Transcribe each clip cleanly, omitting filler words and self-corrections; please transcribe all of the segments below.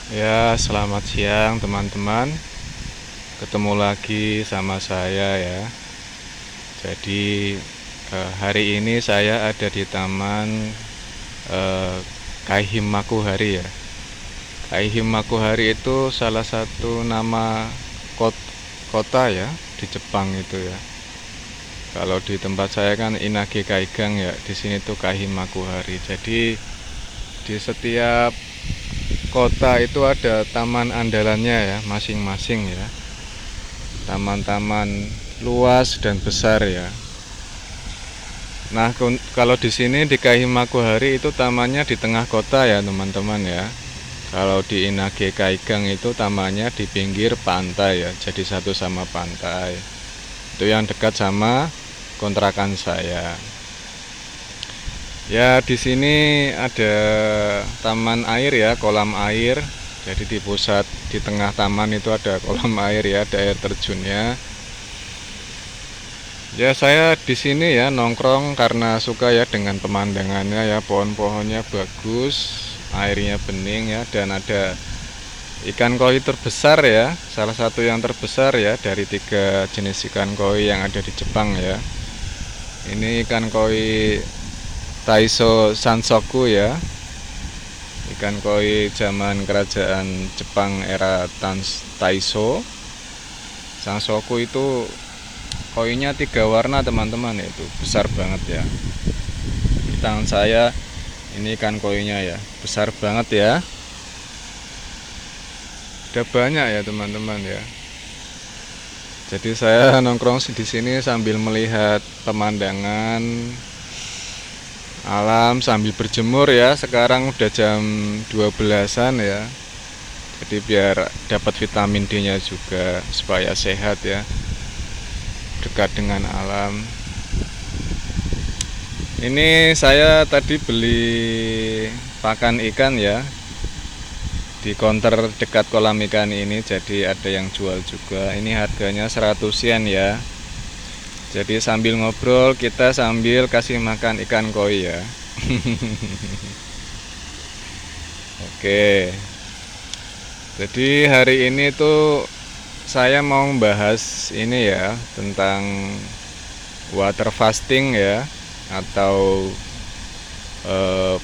Ya, selamat siang teman-teman. Ketemu lagi sama saya ya. Jadi hari ini saya ada di Taman eh, Kaihim Makuhari ya. Kaihim Makuhari itu salah satu nama kota ya di Jepang itu ya. Kalau di tempat saya kan Inage Kaigang ya. Di sini tuh Kaihim Makuhari. Jadi di setiap kota itu ada taman andalannya ya, masing-masing ya. Taman-taman luas dan besar ya. Nah, kalau di sini di Kahimakuhari itu tamannya di tengah kota ya, teman-teman ya. Kalau di Inage Kaigang itu tamannya di pinggir pantai ya, jadi satu sama pantai. Itu yang dekat sama kontrakan saya. Ya, di sini ada taman air ya, kolam air. Jadi di pusat, di tengah taman itu ada kolam air ya, ada air terjunnya. Ya, saya di sini ya nongkrong karena suka ya dengan pemandangannya ya, pohon-pohonnya bagus, airnya bening ya, dan ada ikan koi terbesar ya, salah satu yang terbesar ya dari 3 jenis ikan koi yang ada di Jepang ya. Ini ikan koi Taiso Sansoku ya, ikan koi zaman kerajaan Jepang era Taiso. Sansoku itu koinnya 3 warna teman-teman, itu besar banget ya. Di tangan saya ini ikan koinya ya, besar banget ya. Udah banyak ya teman-teman ya. Jadi saya nongkrong di sini sambil melihat pemandangan alam sambil berjemur ya. Sekarang udah jam 12-an ya. Jadi biar dapat vitamin D-nya juga supaya sehat ya. Dekat dengan alam. Ini saya tadi beli pakan ikan ya di counter dekat kolam ikan ini, jadi ada yang jual juga. Ini harganya 100 yen ya. Jadi sambil ngobrol kita sambil kasih makan ikan koi ya. Oke. Jadi hari ini tuh saya mau membahas ini ya tentang water fasting ya, atau eh,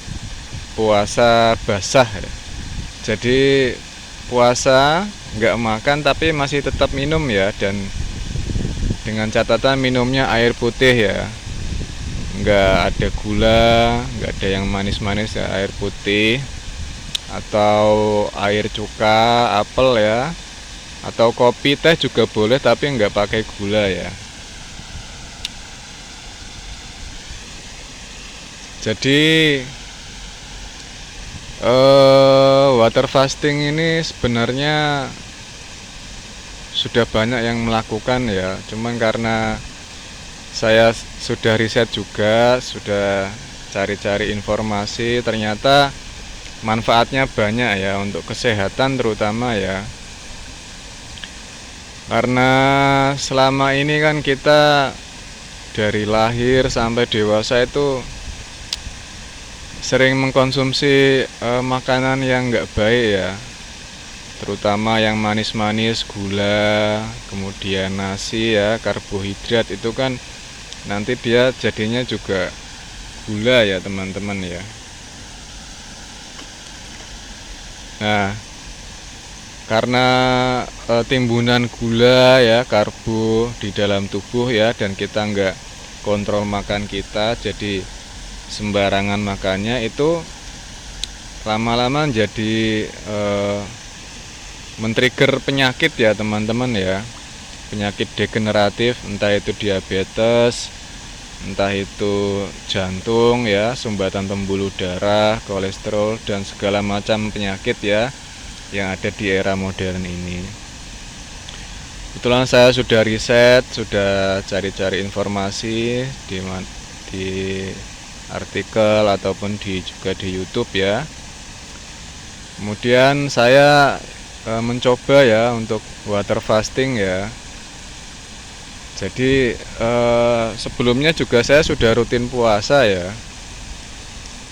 puasa basah ya. Jadi puasa nggak makan tapi masih tetap minum ya, dan dengan catatan minumnya air putih ya, nggak ada gula, nggak ada yang manis-manis ya, air putih atau air cuka apel ya, atau kopi teh juga boleh tapi nggak pakai gula ya. Jadi water fasting ini sebenarnya sudah banyak yang melakukan ya, cuman karena saya sudah riset juga, sudah cari-cari informasi, ternyata manfaatnya banyak ya untuk kesehatan terutama ya. Karena selama ini kan kita dari lahir sampai dewasa itu sering mengkonsumsi makanan yang nggak baik ya, terutama yang manis-manis, gula, kemudian nasi ya, karbohidrat itu kan nanti dia jadinya juga gula ya teman-teman ya. Nah, karena timbunan gula ya, karbo di dalam tubuh ya, dan kita nggak kontrol makan kita, jadi sembarangan makannya, itu lama-lama jadi men-trigger penyakit ya teman-teman ya, penyakit degeneratif, entah itu diabetes, entah itu jantung ya, sumbatan pembuluh darah, kolesterol, dan segala macam penyakit ya yang ada di era modern ini. Kebetulan saya sudah riset, sudah cari-cari informasi di artikel ataupun juga di YouTube ya. Kemudian saya mencoba ya untuk water fasting ya. Jadi sebelumnya juga saya sudah rutin puasa ya,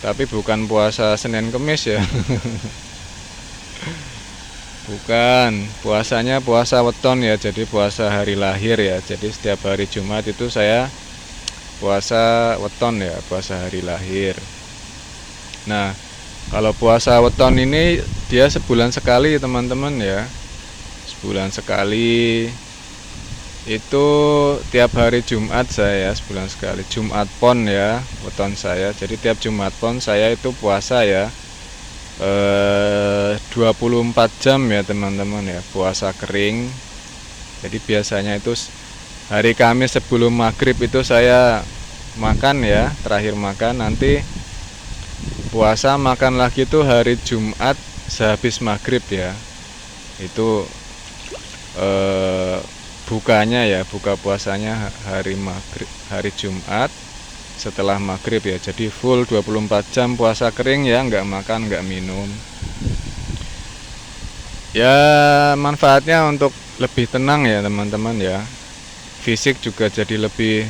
tapi bukan puasa Senin Kemis ya. Bukan, puasanya puasa weton ya, jadi puasa hari lahir ya. Jadi setiap hari Jumat itu saya puasa weton ya, puasa hari lahir. Nah, kalau puasa weton ini dia sebulan sekali teman-teman ya. Sebulan sekali itu tiap hari Jumat saya sebulan sekali. Jumat Pon ya, weton saya. Jadi tiap Jumat Pon saya itu puasa ya. 24 jam ya teman-teman ya, puasa kering. Jadi biasanya itu hari Kamis sebelum maghrib itu saya makan ya, terakhir makan. Nanti puasa makan lagi tuh hari Jumat sehabis maghrib ya. Itu bukanya ya, buka puasanya hari maghrib, hari Jumat setelah maghrib ya. Jadi full 24 jam puasa kering ya, nggak makan nggak minum ya. Manfaatnya untuk lebih tenang ya teman-teman ya, fisik juga jadi lebih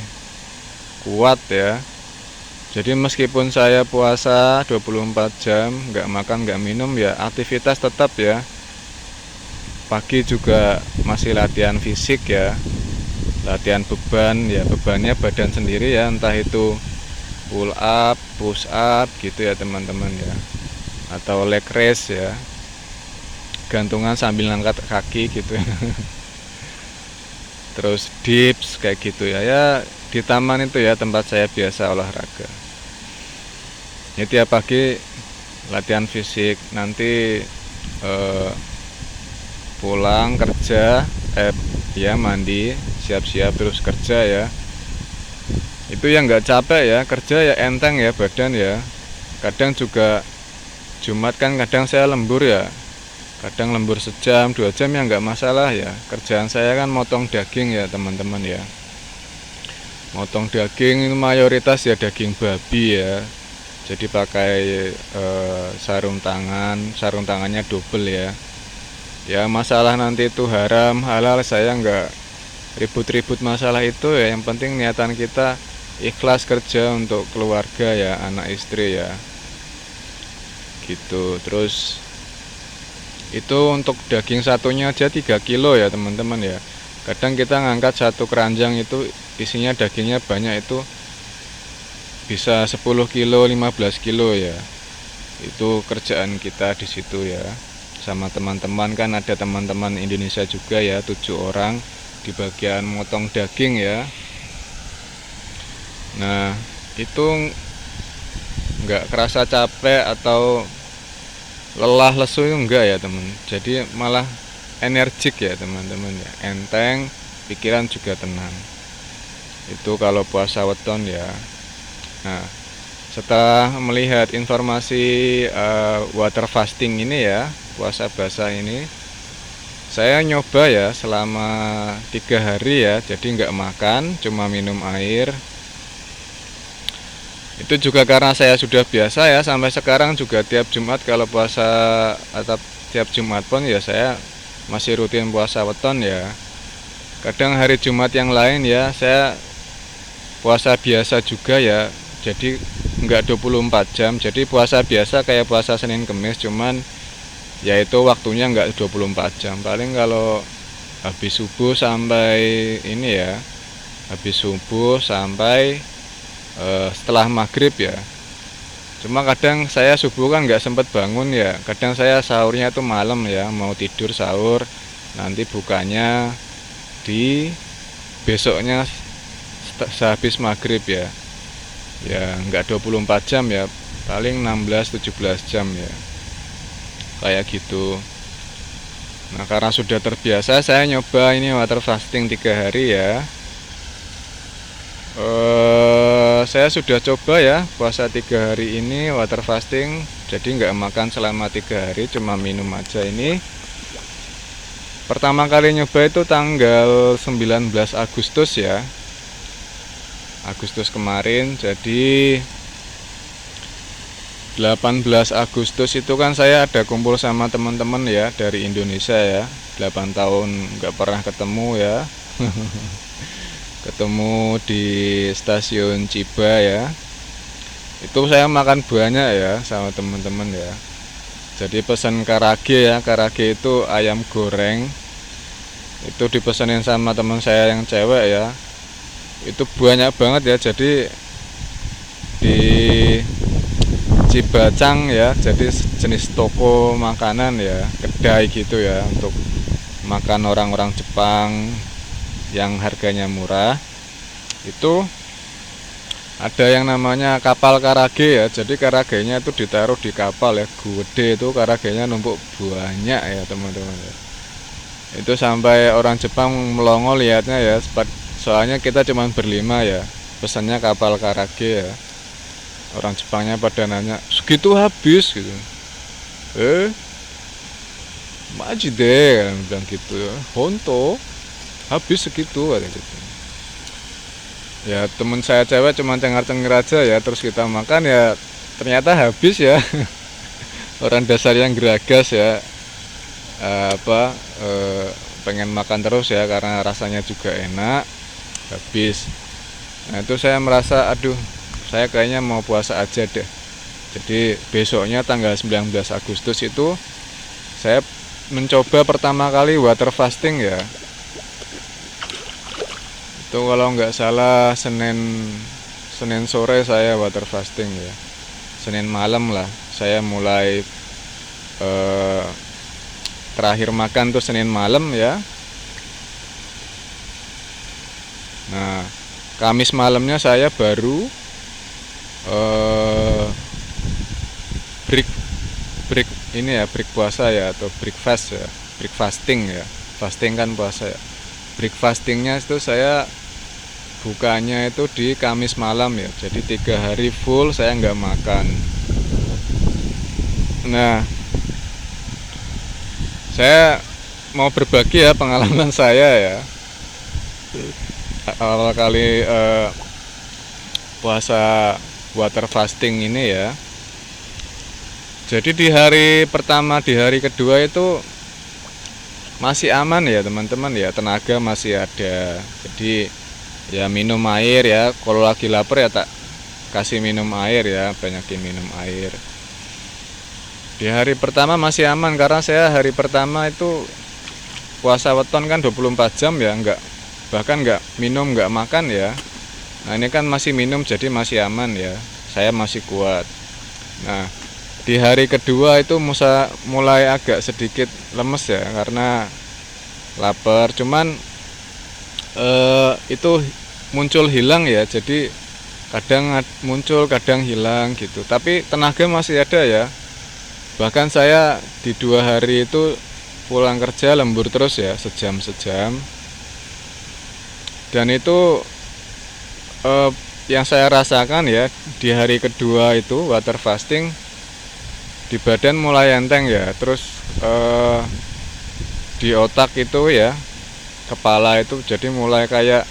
kuat ya. Jadi meskipun saya puasa 24 jam nggak makan nggak minum ya, aktivitas tetap ya. Pagi juga masih latihan fisik ya, latihan beban ya, bebannya badan sendiri ya, entah itu pull up, push up gitu ya teman-teman ya, atau leg raise ya, gantungan sambil angkat kaki gitu ya. Terus dips kayak gitu ya, ya di taman itu ya tempat saya biasa olahraga ya. Tiap pagi latihan fisik, nanti pulang kerja ya mandi, siap-siap terus kerja ya. Itu yang nggak capek ya, kerja ya enteng ya badan ya. Kadang juga Jumat kan kadang saya lembur ya, kadang lembur sejam 2 jam ya nggak masalah ya. Kerjaan saya kan motong daging ya teman-teman ya, motong daging itu mayoritas ya daging babi ya. Jadi pakai sarung tangannya double ya. Ya masalah nanti itu haram halal saya nggak ribut-ribut masalah itu ya. Yang penting niatan kita ikhlas kerja untuk keluarga ya, anak istri ya gitu. Terus itu untuk daging satunya aja 3 kilo ya teman-teman ya. Kadang kita ngangkat satu keranjang itu isinya dagingnya banyak, itu bisa 10 kilo 15 kilo ya. Itu kerjaan kita di situ ya, sama teman-teman. Kan ada teman-teman Indonesia juga ya, 7 orang di bagian motong daging ya. Nah itu nggak kerasa capek atau lelah lesu, itu enggak ya teman. Jadi malah energik ya teman-teman ya, enteng, pikiran juga tenang. Itu kalau puasa weton ya. Nah setelah melihat informasi water fasting ini ya, puasa basah ini, saya nyoba ya selama 3 hari ya. Jadi nggak makan, cuma minum air. Itu juga karena saya sudah biasa ya, sampai sekarang juga tiap Jumat kalau puasa atau tiap Jumat pun ya saya masih rutin puasa weton ya. Kadang hari Jumat yang lain ya saya puasa biasa juga ya. Jadi enggak 24 jam. Jadi puasa biasa kayak puasa Senin Kemis, cuman ya itu waktunya enggak 24 jam. Paling kalau habis subuh sampai ini ya, habis subuh sampai setelah maghrib ya. Cuma kadang saya subuh kan nggak sempet bangun ya, kadang saya sahurnya itu malam ya, mau tidur sahur, nanti bukanya di besoknya sehabis maghrib ya. Ya nggak 24 jam ya, paling 16-17 jam ya, kayak gitu. Nah karena sudah terbiasa saya nyoba ini water fasting 3 hari ya. Saya sudah coba ya puasa 3 hari ini water fasting, jadi nggak makan selama 3 hari, cuma minum aja. Ini pertama kali nyoba itu tanggal 19 Agustus ya, Agustus kemarin. Jadi 18 Agustus itu kan saya ada kumpul sama teman-teman ya dari Indonesia ya, 8 tahun nggak pernah ketemu ya. Ketemu di stasiun Chiba ya. Itu saya makan banyak ya sama teman-teman ya. Jadi pesan karage ya, karage itu ayam goreng. Itu dipesanin sama teman saya yang cewek ya. Itu banyak banget ya, jadi di Cibacang ya, jadi jenis toko makanan ya, kedai gitu ya, untuk makan orang-orang Jepang yang harganya murah. Itu ada yang namanya kapal karage ya, jadi karagenya itu ditaruh di kapal ya, gede itu karagenya numpuk banyak ya teman-teman ya. Itu sampai orang Jepang melongo lihatnya ya, soalnya kita cuma berlima ya, pesannya kapal karage ya. Orang Jepangnya pada nanya, segitu habis gitu. Maji deh, bilang gitu. Honto, habis segitu ada gitu. Ya temen saya cewek cuma cengar-cengir aja ya, terus kita makan ya ternyata habis ya. Orang dasar yang geragas ya, pengen makan terus ya karena rasanya juga enak, habis. Nah itu saya merasa, aduh, saya kayaknya mau puasa aja deh. Jadi besoknya tanggal 19 Agustus itu saya mencoba pertama kali water fasting ya. Itu kalau nggak salah Senin sore saya water fasting ya. Senin malam lah saya mulai terakhir makan tuh Senin malam ya. Nah, Kamis malamnya saya baru break ini ya, break puasa ya, atau breakfast ya, break fasting ya, fasting kan puasa ya. Break fastingnya itu saya bukanya itu di Kamis malam ya, jadi 3 hari full saya nggak makan. Nah, saya mau berbagi ya pengalaman saya ya, awal kali puasa water fasting ini ya. Jadi di hari pertama, di hari kedua itu masih aman ya teman-teman ya, tenaga masih ada. Jadi ya minum air ya, kalau lagi lapar ya tak kasih minum air ya, banyakin minum air. Di hari pertama masih aman karena saya hari pertama itu puasa weton kan 24 jam ya, bahkan nggak minum, nggak makan ya. Nah ini kan masih minum, jadi masih aman ya, saya masih kuat. Nah di hari kedua itu mulai agak sedikit lemes ya, karena lapar. Cuman itu muncul hilang ya, jadi kadang muncul kadang hilang gitu, tapi tenaga masih ada ya. Bahkan saya di 2 hari itu pulang kerja lembur terus ya, sejam. Dan itu yang saya rasakan ya di hari kedua itu water fasting, di badan mulai enteng ya, terus di otak itu ya, kepala itu jadi mulai kayak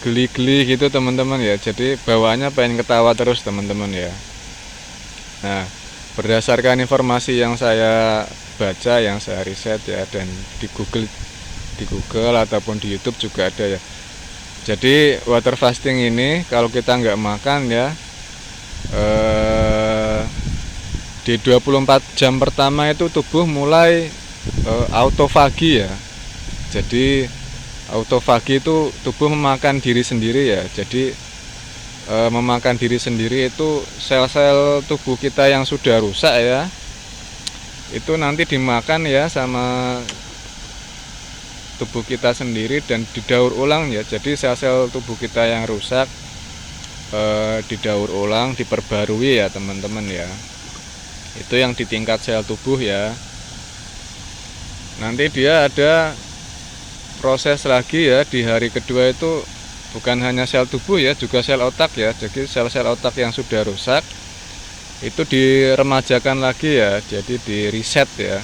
geli-geli gitu teman-teman ya, jadi bawaannya pengen ketawa terus teman-teman ya. Nah berdasarkan informasi yang saya baca, yang saya riset ya, dan di Google ataupun di YouTube juga ada ya. Jadi water fasting ini kalau kita nggak makan ya, di 24 jam pertama itu tubuh mulai autofagi ya. Jadi autofagi itu tubuh memakan diri sendiri ya. Jadi memakan diri sendiri itu sel-sel tubuh kita yang sudah rusak ya, itu nanti dimakan ya sama tubuh kita sendiri dan didaur ulang ya. Jadi sel-sel tubuh kita yang rusak didaur ulang, diperbarui ya teman-teman ya. Itu yang di tingkat sel tubuh ya. Nanti dia ada proses lagi ya di hari kedua itu, bukan hanya sel tubuh ya, juga sel otak ya. Jadi sel-sel otak yang sudah rusak itu diremajakan lagi ya, jadi di reset ya,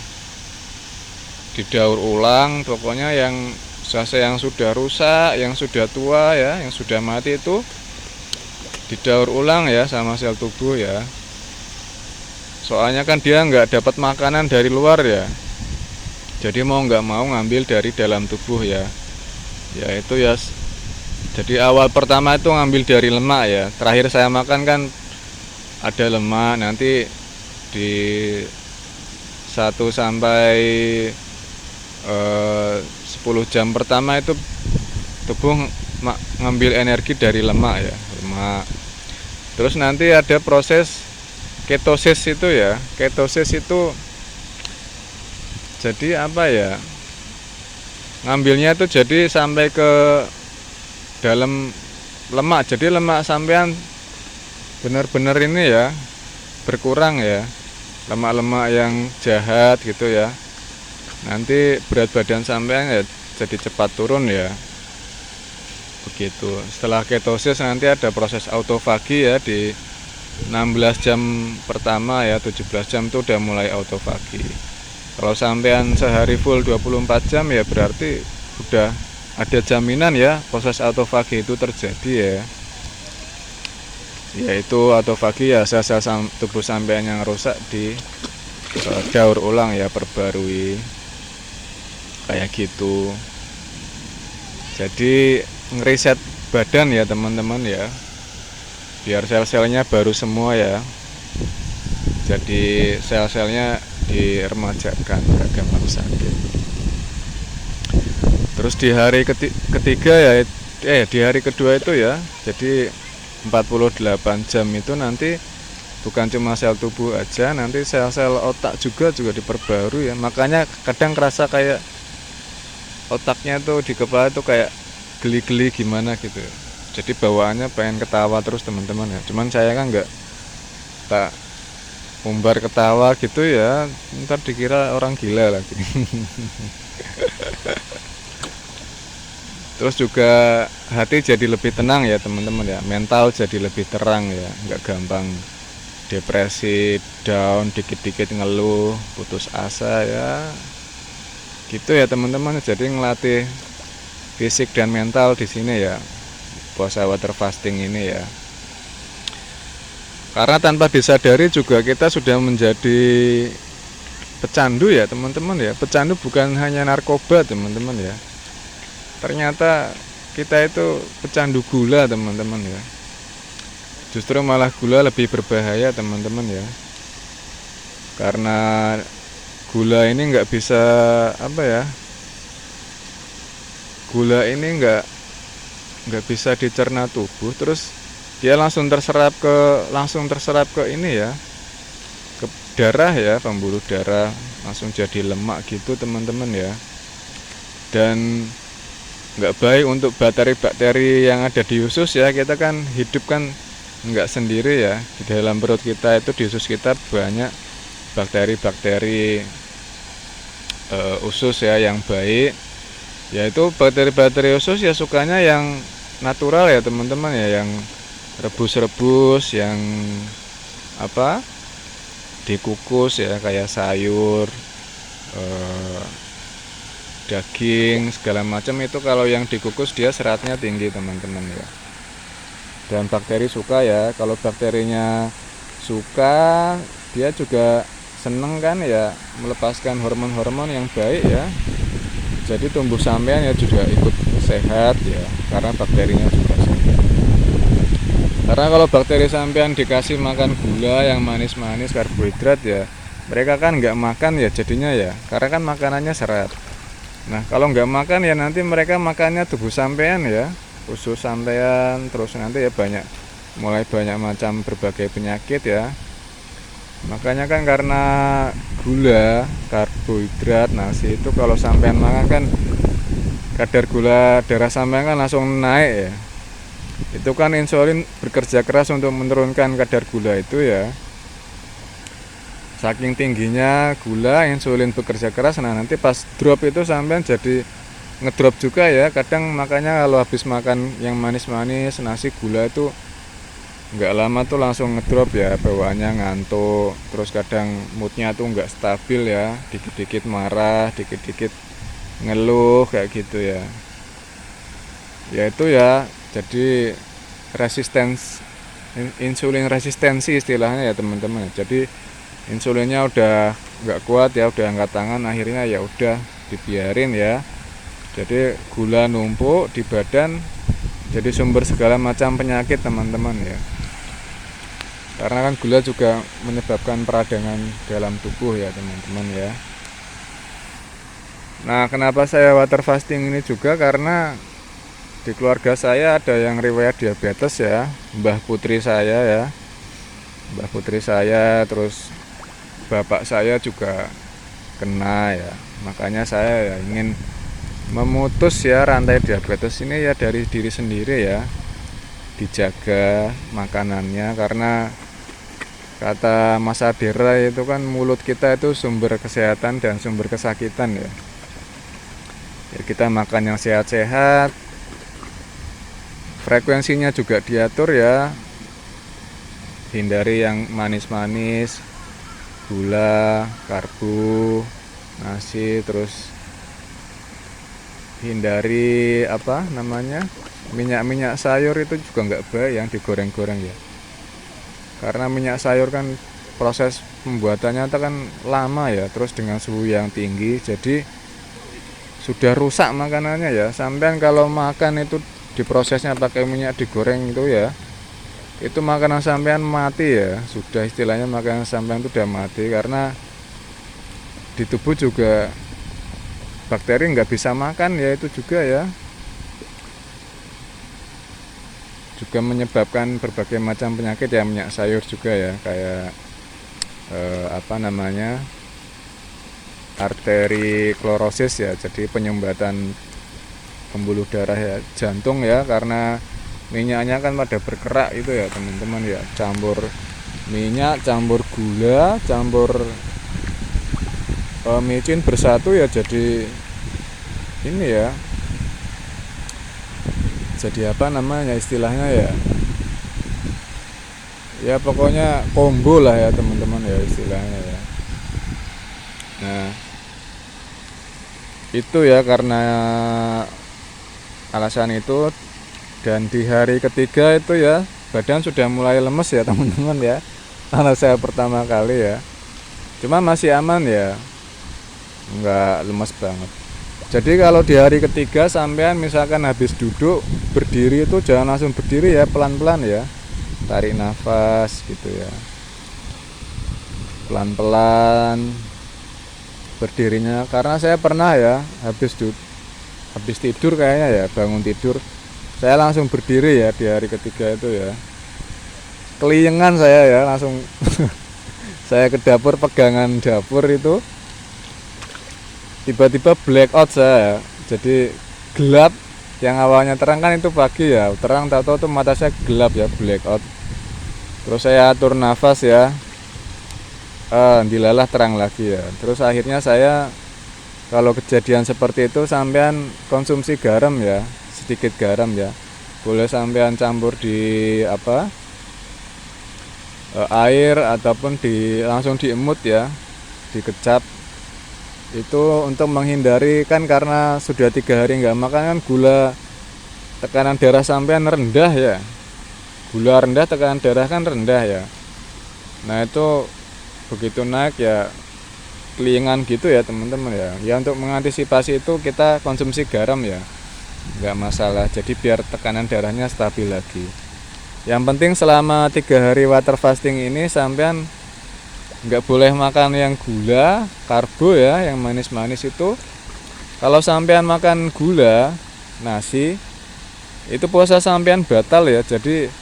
didaur ulang. Pokoknya yang sel-sel yang sudah rusak, yang sudah tua ya, yang sudah mati itu didaur ulang ya sama sel tubuh ya. Soalnya kan dia nggak dapat makanan dari luar ya, jadi mau nggak mau ngambil dari dalam tubuh ya. Ya itu ya, jadi awal pertama itu ngambil dari lemak ya. Terakhir saya makan kan ada lemak, nanti di 1 sampai 10 jam pertama itu tubuh ngambil energi dari lemak ya, lemak. Terus nanti ada proses ketosis itu ya. Ketosis itu jadi apa ya? Ngambilnya itu jadi sampai ke dalam lemak. Jadi lemak sampean benar-benar ini ya berkurang ya. Lemak-lemak yang jahat gitu ya. Nanti berat badan sampean ya jadi cepat turun ya. Begitu. Setelah ketosis nanti ada proses autofagi ya, di 16 jam pertama ya, 17 jam itu udah mulai autofagi. Kalau sampean sehari full 24 jam ya berarti udah ada jaminan ya proses autofagi itu terjadi ya. Yaitu autofagi ya, sel-sel tubuh sampean yang rusak di daur ulang ya, perbarui kayak gitu. Jadi ngeriset badan ya teman-teman ya, biar sel-selnya baru semua ya, jadi sel-selnya diremajakan, gak gampang sakit. Terus di hari ketiga ya, di hari kedua itu ya, jadi 48 jam itu nanti bukan cuma sel tubuh aja, nanti sel-sel otak juga diperbarui ya. Makanya kadang kerasa kayak otaknya tuh di kepala tuh kayak geli-geli gimana gitu. Jadi bawaannya pengen ketawa terus teman-teman ya. Cuman saya kan nggak tak umbar ketawa gitu ya, ntar dikira orang gila lagi. Terus juga hati jadi lebih tenang ya teman-teman ya, mental jadi lebih terang ya, nggak gampang depresi, down, dikit-dikit ngeluh, putus asa ya. Gitu ya teman-teman. Jadi ngelatih fisik dan mental di sini ya, puasa water fasting ini ya. Karena tanpa disadari juga kita sudah menjadi pecandu ya teman-teman ya. Pecandu bukan hanya narkoba teman-teman ya. Ternyata kita itu pecandu gula teman-teman ya. Justru malah gula lebih berbahaya teman-teman ya. Karena gula ini nggak bisa apa ya, gula ini nggak bisa dicerna tubuh, terus dia langsung terserap ke ini ya, ke darah ya, pembuluh darah, langsung jadi lemak gitu teman-teman ya. Dan nggak baik untuk bakteri-bakteri yang ada di usus ya. Kita kan hidup kan nggak sendiri ya, di dalam perut kita itu, di usus kita banyak bakteri-bakteri usus ya yang baik, yaitu bakteri-bakteri usus ya sukanya yang natural ya teman-teman ya, yang rebus-rebus, yang apa, dikukus ya, kayak sayur, daging segala macam itu. Kalau yang dikukus dia seratnya tinggi teman-teman ya, dan bakteri suka ya. Kalau bakterinya suka, dia juga seneng kan ya, melepaskan hormon-hormon yang baik ya. Jadi tumbuh sampean ya juga ikut sehat ya, karena bakterinya juga sehat. Karena kalau bakteri sampean dikasih makan gula yang manis-manis, karbohidrat ya, mereka kan nggak makan ya jadinya ya, karena kan makanannya serat. Nah kalau nggak makan ya nanti mereka makannya tubuh sampean ya, usus sampean, terus nanti ya mulai banyak macam berbagai penyakit ya. Makanya kan karena gula, karbohidrat, nasi itu kalau sampean makan kan kadar gula darah sampean kan langsung naik ya. Itu kan insulin bekerja keras untuk menurunkan kadar gula itu ya. Saking tingginya gula, insulin bekerja keras. Nah nanti pas drop itu sampean jadi ngedrop juga ya. Kadang makanya kalau habis makan yang manis-manis, nasi, gula itu nggak lama tuh langsung ngedrop ya, bawaannya ngantuk, terus kadang moodnya tuh nggak stabil ya, dikit-dikit marah, dikit-dikit ngeluh kayak gitu ya. Ya itu ya, jadi insulin resistensi istilahnya ya teman-teman. Jadi insulinnya udah nggak kuat ya, udah angkat tangan, akhirnya ya udah dibiarin ya. Jadi gula numpuk di badan, jadi sumber segala macam penyakit teman-teman ya. Karena kan gula juga menyebabkan peradangan dalam tubuh ya teman-teman ya. Nah, kenapa saya water fasting ini juga karena di keluarga saya ada yang riwayat diabetes ya, Mbah putri saya ya. Mbah putri saya, terus bapak saya juga kena ya. Makanya saya ya ingin memutus ya rantai diabetes ini ya dari diri sendiri ya. Dijaga makanannya, karena kata Mas Adira itu kan mulut kita itu sumber kesehatan dan sumber kesakitan ya. Ya, kita makan yang sehat-sehat, frekuensinya juga diatur ya, hindari yang manis-manis, gula, karbo, nasi, terus hindari minyak-minyak sayur itu juga nggak baik yang digoreng-goreng ya, karena minyak sayur kan proses pembuatannya itu kan lama ya, terus dengan suhu yang tinggi, jadi sudah rusak makanannya ya. Sampai kalau makan itu diprosesnya pakai minyak digoreng itu ya, itu makanan sampean mati ya, sudah istilahnya makanan sampean itu udah mati, karena di tubuh juga bakteri nggak bisa makan ya, itu juga ya, juga menyebabkan berbagai macam penyakit ya, minyak sayur juga ya, kayak arteriklorosis ya, jadi penyumbatan pembuluh darah ya, jantung ya, karena minyaknya kan pada berkerak itu ya teman-teman ya, campur minyak, campur gula, campur micin bersatu ya, jadi ini ya, jadi istilahnya ya pokoknya combo lah ya teman-teman ya istilahnya ya. Nah itu ya, karena alasan itu, dan di hari ketiga itu ya badan sudah mulai lemes ya teman-teman ya, karena saya pertama kali ya, cuma masih aman ya, nggak lemes banget. Jadi kalau di hari ketiga sampean misalkan habis duduk, berdiri itu jangan langsung berdiri ya, pelan-pelan ya, tarik nafas gitu ya, pelan-pelan berdirinya. Karena saya pernah ya habis tidur kayaknya ya, bangun tidur saya langsung berdiri ya di hari ketiga itu ya, keliengan saya ya, langsung saya ke dapur, pegangan dapur itu tiba-tiba blackout saya, jadi gelap. Yang awalnya terang kan itu pagi ya, terang, tahu-tahu tuh mata saya gelap ya, blackout. Terus saya atur nafas ya, dilalah terang lagi ya. Terus akhirnya saya, kalau kejadian seperti itu sampean konsumsi garam ya, sedikit garam ya, boleh sampean campur di air, ataupun langsung diemut ya, dikecap, itu untuk menghindari kan, karena sudah 3 hari nggak makan kan, gula, tekanan darah sampean rendah ya, gula rendah, tekanan darah kan rendah ya. Nah itu begitu naik ya kelingan gitu ya teman-teman ya. Ya untuk mengantisipasi itu kita konsumsi garam ya, nggak masalah, jadi biar tekanan darahnya stabil lagi. Yang penting selama 3 hari water fasting ini sampean nggak boleh makan yang gula, karbo ya, yang manis-manis itu. Kalau sampean makan gula, nasi, itu puasa sampean batal ya. Jadi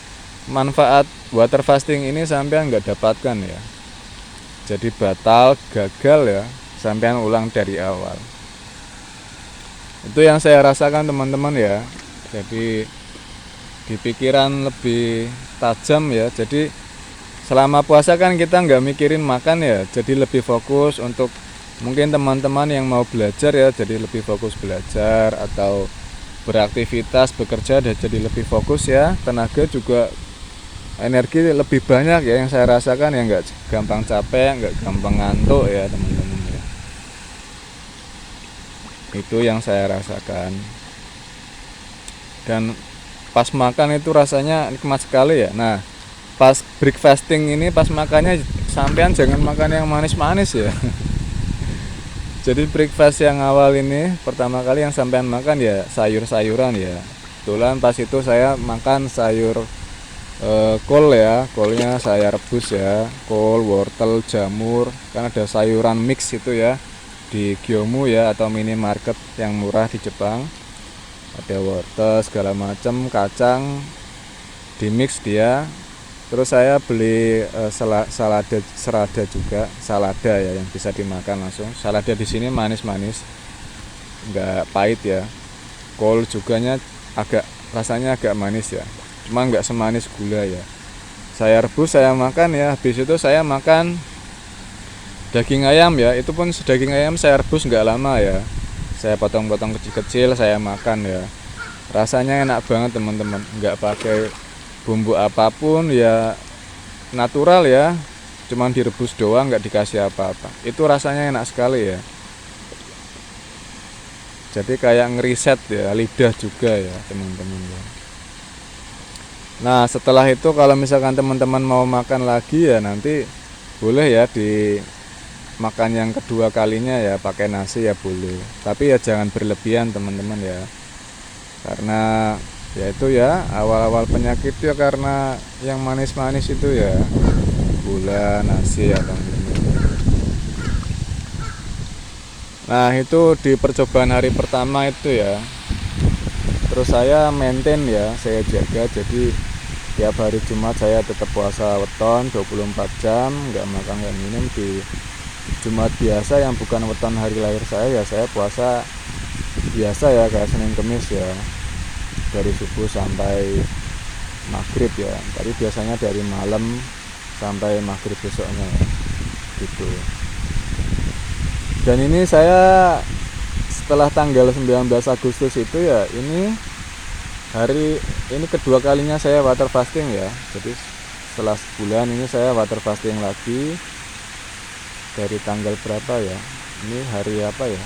manfaat water fasting ini sampean nggak dapatkan ya, jadi batal, gagal ya, sampean ulang dari awal. Itu yang saya rasakan teman-teman ya. Jadi di pikiran lebih tajam ya. Jadi selama puasa kan kita nggak mikirin makan ya, jadi lebih fokus untuk, mungkin teman-teman yang mau belajar ya, jadi lebih fokus belajar atau beraktivitas, bekerja, dan jadi lebih fokus ya, tenaga juga, energi lebih banyak ya, yang saya rasakan ya, nggak gampang capek, nggak gampang ngantuk ya teman-teman ya. Itu yang saya rasakan. Dan pas makan itu rasanya nikmat sekali ya. Nah pas break fasting ini, pas makannya sampean jangan makan yang manis-manis ya. Jadi breakfast yang awal ini pertama kali yang sampean makan ya sayur-sayuran ya. Kebetulan pas itu saya makan sayur kol ya, kolnya saya rebus ya, kol, wortel, jamur, kan ada sayuran mix itu ya di Gyomu ya atau minimarket yang murah di Jepang. Ada wortel segala macam, kacang di mix dia. Terus saya beli selada juga, salada ya yang bisa dimakan langsung. Salada di sini manis-manis, nggak pahit ya. Kol juganya rasanya agak manis ya, cuma nggak semanis gula ya. Saya rebus, saya makan ya. Habis itu saya makan daging ayam ya, itu pun daging ayam saya rebus nggak lama ya. Saya potong-potong kecil-kecil, saya makan ya. Rasanya enak banget teman-teman, nggak pakai bumbu apapun ya, natural ya. Cuman direbus doang, nggak dikasih apa-apa. Itu rasanya enak sekali ya. Jadi kayak ngeriset ya lidah juga ya teman-teman ya. Nah setelah itu kalau misalkan teman-teman mau makan lagi ya nanti boleh ya di makan yang kedua kalinya ya pakai nasi ya boleh. Tapi ya jangan berlebihan teman-teman ya. Karena ya itu ya awal-awal penyakit ya karena yang manis-manis itu ya gula, nasi ya teman-teman. Nah itu di percobaan hari pertama itu ya. Terus saya maintain ya, saya jaga jadi tiap hari Jumat saya tetap puasa weton 24 jam, nggak makan nggak minum. Di Jumat biasa yang bukan weton hari lahir saya ya saya puasa biasa ya kayak Senin Kemis ya, dari subuh sampai maghrib ya. Tapi biasanya dari malam sampai maghrib besoknya ya, gitu. Dan ini saya setelah tanggal 19 Agustus itu ya ini kedua kalinya saya water fasting ya. Jadi setelah sebulan ini saya water fasting lagi. Dari tanggal berapa ya? Ini hari apa ya?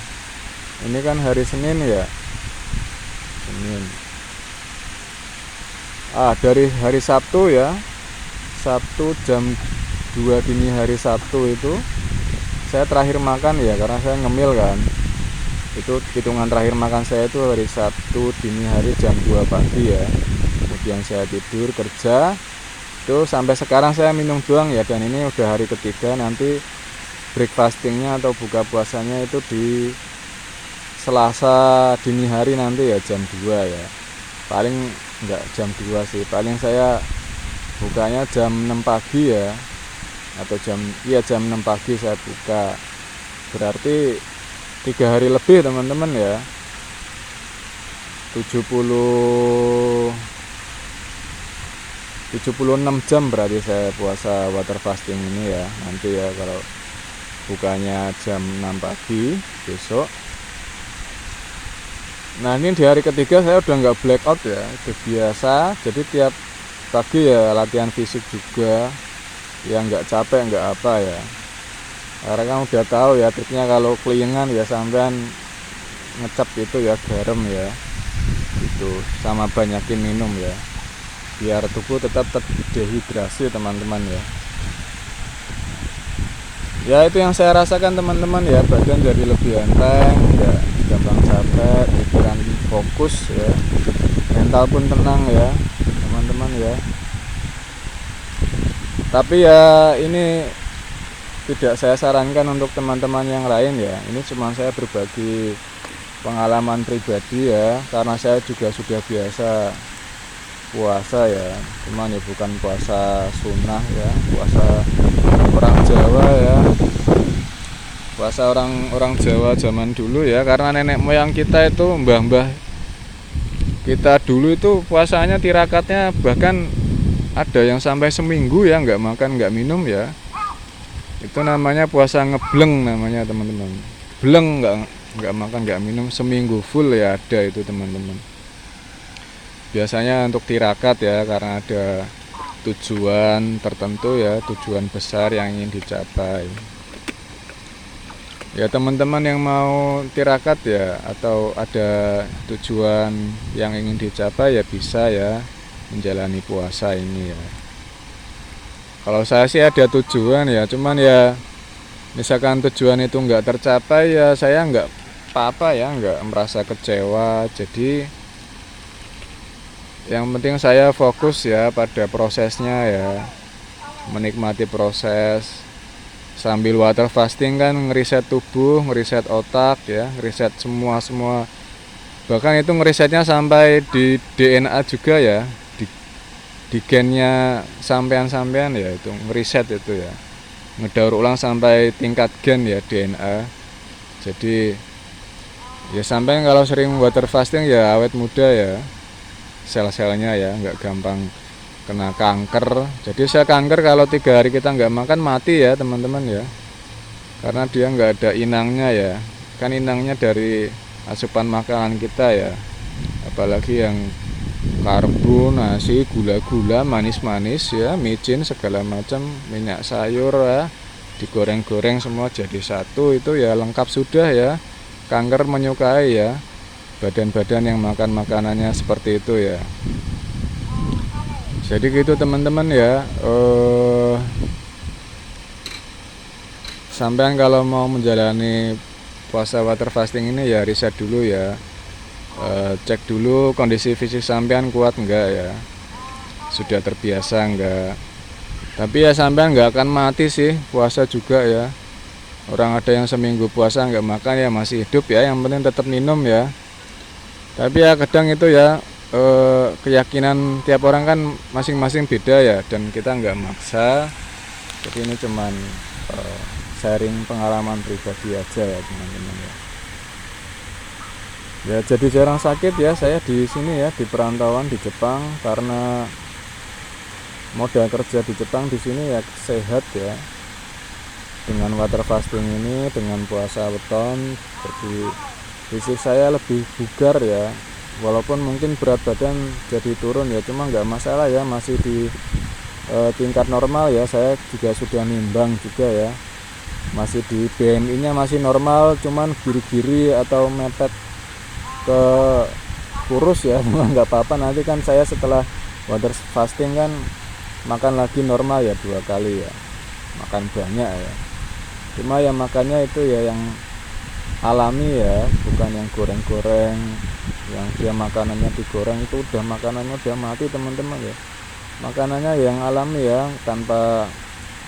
Ini kan hari Senin ya. Senin. Dari hari Sabtu ya. Sabtu jam 2 dini hari Sabtu itu saya terakhir makan ya karena saya ngemil kan. Itu hitungan terakhir makan saya itu hari Sabtu dini hari jam 2 pagi ya. Kemudian saya tidur kerja. Itu sampai sekarang saya minum doang ya, dan ini udah hari ketiga. Nanti break fastingnya atau buka puasanya itu di Selasa dini hari nanti ya jam 2 ya. Paling enggak jam 2 sih. Paling saya bukanya jam 6 pagi ya. Atau jam 6 pagi saya buka. Berarti 3 hari lebih teman-teman ya. 76 jam berarti saya puasa water fasting ini ya. Nanti ya kalau bukanya jam 6 pagi besok. Nah ini di hari ketiga saya udah nggak blackout ya, udah biasa. Jadi tiap pagi ya latihan fisik juga, ya nggak capek nggak apa ya. Karena kan udah tahu ya triknya kalau kelingan ya sampean ngecap itu ya garam ya, gitu, sama banyakin minum ya, biar tubuh tetap terdehidrasi teman-teman ya. Ya itu yang saya rasakan teman-teman ya, badan jadi lebih enteng, nggak gampang capek, pikiran fokus ya, mental pun tenang ya teman-teman ya. Tapi ya ini tidak saya sarankan untuk teman-teman yang lain ya. Ini cuma saya berbagi pengalaman pribadi ya, karena saya juga sudah biasa puasa ya, cuman ya bukan puasa sunnah ya, puasa orang Jawa ya, puasa orang Jawa zaman dulu ya. Karena nenek moyang kita itu, mbah-mbah kita dulu itu puasanya tirakatnya bahkan ada yang sampai seminggu ya nggak makan nggak minum ya. Itu namanya puasa ngebleng namanya teman-teman. Bleng, nggak makan nggak minum seminggu full ya, ada itu teman-teman. Biasanya untuk tirakat ya, karena ada tujuan tertentu ya, tujuan besar yang ingin dicapai. Ya teman-teman yang mau tirakat ya, atau ada tujuan yang ingin dicapai ya bisa ya menjalani puasa ini ya. Kalau saya sih ada tujuan ya, cuman ya misalkan tujuan itu nggak tercapai ya saya nggak apa-apa ya, nggak merasa kecewa. Jadi Yang penting saya fokus ya pada prosesnya ya, menikmati proses sambil water fasting kan ngeriset tubuh, ngeriset otak ya, ngeriset semua. Bahkan itu ngerisetnya sampai di DNA juga ya, di gennya sampean-sampean ya, itu ngeriset itu ya. Ngedaur ulang sampai tingkat gen ya DNA. Jadi ya sampai kalau sering water fasting ya awet muda ya, sel-selnya ya nggak gampang kena kanker. Jadi saya kanker kalau 3 hari kita nggak makan mati ya teman-teman ya, karena dia nggak ada inangnya ya, kan inangnya dari asupan makanan kita ya, apalagi yang karbo, nasi, gula-gula, manis-manis ya, micin segala macam, minyak sayur ya, digoreng-goreng semua jadi satu, itu ya lengkap sudah ya. Kanker menyukai ya badan-badan yang makan makanannya seperti itu ya. Jadi gitu teman-teman ya, sampean kalau mau menjalani puasa water fasting ini ya riset dulu ya, cek dulu kondisi fisik sampean kuat enggak ya, sudah terbiasa enggak. Tapi ya sampean enggak akan mati sih puasa juga ya. Orang ada yang seminggu puasa enggak makan ya masih hidup ya, yang penting tetap minum ya. Tapi ya kadang itu ya, keyakinan tiap orang kan masing-masing beda ya, dan kita nggak maksa. Jadi ini cuman sharing pengalaman pribadi aja ya teman-teman ya. Ya jadi jarang sakit ya saya di sini ya, di perantauan di Jepang, karena modal kerja di Jepang di sini ya sehat ya. Dengan water fasting ini, dengan puasa weton, jadi fisik saya lebih bugar ya, walaupun mungkin berat badan jadi turun ya, cuma nggak masalah ya, masih di tingkat normal ya. Saya juga sudah nimbang juga ya, masih di BMI nya masih normal, cuman giri-giri atau mepet ke kurus ya. Cuma nggak apa-apa, nanti kan saya setelah water fasting kan makan lagi normal ya, 2 kali ya, makan banyak ya. Cuma ya makannya itu ya yang alami ya, bukan yang goreng-goreng, yang dia makanannya digoreng itu udah makanannya udah mati teman-teman ya. Makanannya yang alami ya, tanpa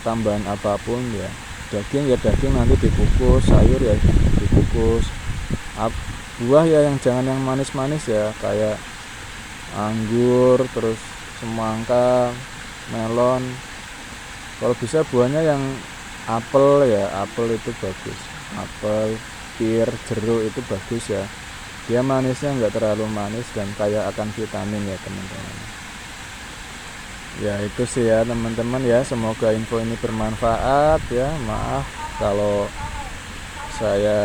tambahan apapun ya. Daging ya daging nanti dikukus, sayur ya dikukus, buah ya yang jangan yang manis-manis ya, kayak anggur, terus semangka, melon. Kalau bisa buahnya yang apel ya, apel itu bagus, apel, pir, jeruk itu bagus ya, dia manisnya nggak terlalu manis dan kaya akan vitamin ya teman-teman. Ya itu sih ya teman-teman ya, semoga info ini bermanfaat ya. Maaf kalau saya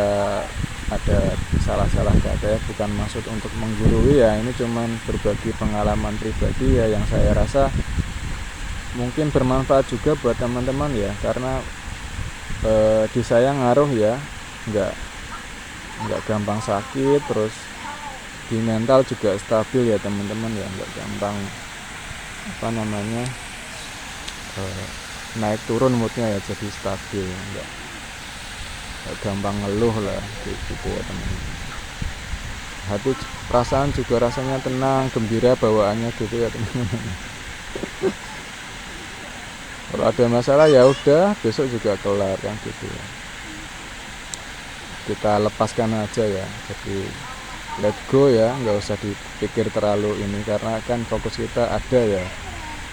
ada salah-salah kata ya, bukan maksud untuk menggurui ya, ini cuman berbagi pengalaman pribadi ya, yang saya rasa mungkin bermanfaat juga buat teman-teman ya, karena di saya ngaruh ya, nggak gampang sakit, terus di mental juga stabil ya teman-teman ya, nggak gampang naik turun moodnya ya, jadi stabil, nggak gampang ngeluh lah gitu ya teman-teman. Hati perasaan juga rasanya tenang, gembira bawaannya gitu ya teman-teman. Kalau ada masalah ya udah, besok juga kelar kan gitu ya. Kita lepaskan aja ya, jadi let go ya, nggak usah dipikir terlalu ini, karena kan fokus kita ada ya,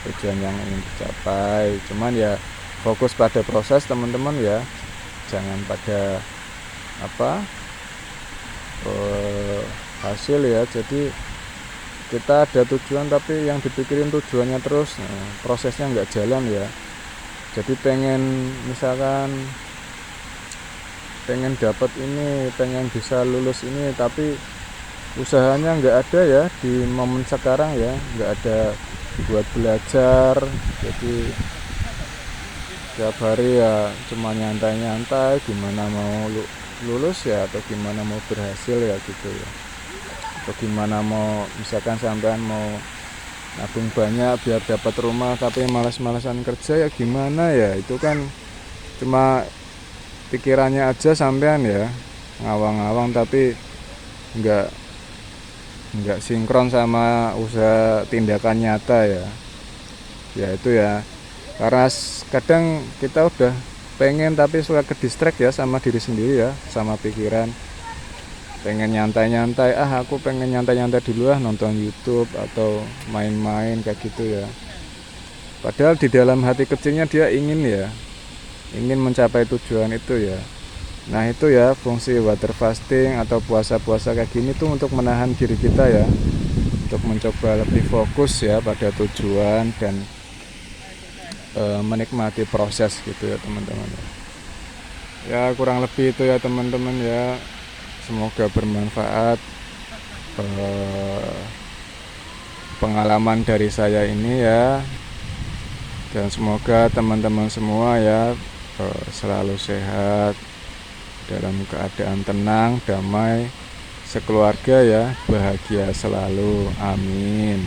tujuan yang ingin dicapai. Cuman ya fokus pada proses teman-teman ya, jangan pada hasil ya. Jadi kita ada tujuan tapi yang dipikirin tujuannya terus, prosesnya nggak jalan ya. Jadi misalkan pengen dapat ini, pengen bisa lulus ini, tapi usahanya nggak ada ya di momen sekarang ya, nggak ada buat belajar. Jadi tiap hari ya cuma nyantai-nyantai, gimana mau lulus ya, atau gimana mau berhasil ya gitu ya, atau gimana mau misalkan sampean mau nabung banyak biar dapat rumah tapi malas-malasan kerja ya, gimana ya, itu kan cuma pikirannya aja sampean ya, ngawang-ngawang tapi nggak nggak sinkron sama usaha tindakan nyata ya. Ya itu ya, karena kadang kita udah pengen tapi suka ke distract ya sama diri sendiri ya, sama pikiran. Pengen nyantai-nyantai, aku pengen nyantai-nyantai dulu nonton YouTube atau main-main kayak gitu ya. Padahal di dalam hati kecilnya dia ingin mencapai tujuan itu ya. Nah itu ya fungsi water fasting atau puasa-puasa kayak gini tuh untuk menahan diri kita ya, untuk mencoba lebih fokus ya pada tujuan dan menikmati proses gitu ya teman-teman. Ya kurang lebih itu ya teman-teman ya. Semoga bermanfaat pengalaman dari saya ini ya, dan semoga teman-teman semua ya selalu sehat, dalam keadaan tenang, damai, sekeluarga ya, bahagia selalu, amin.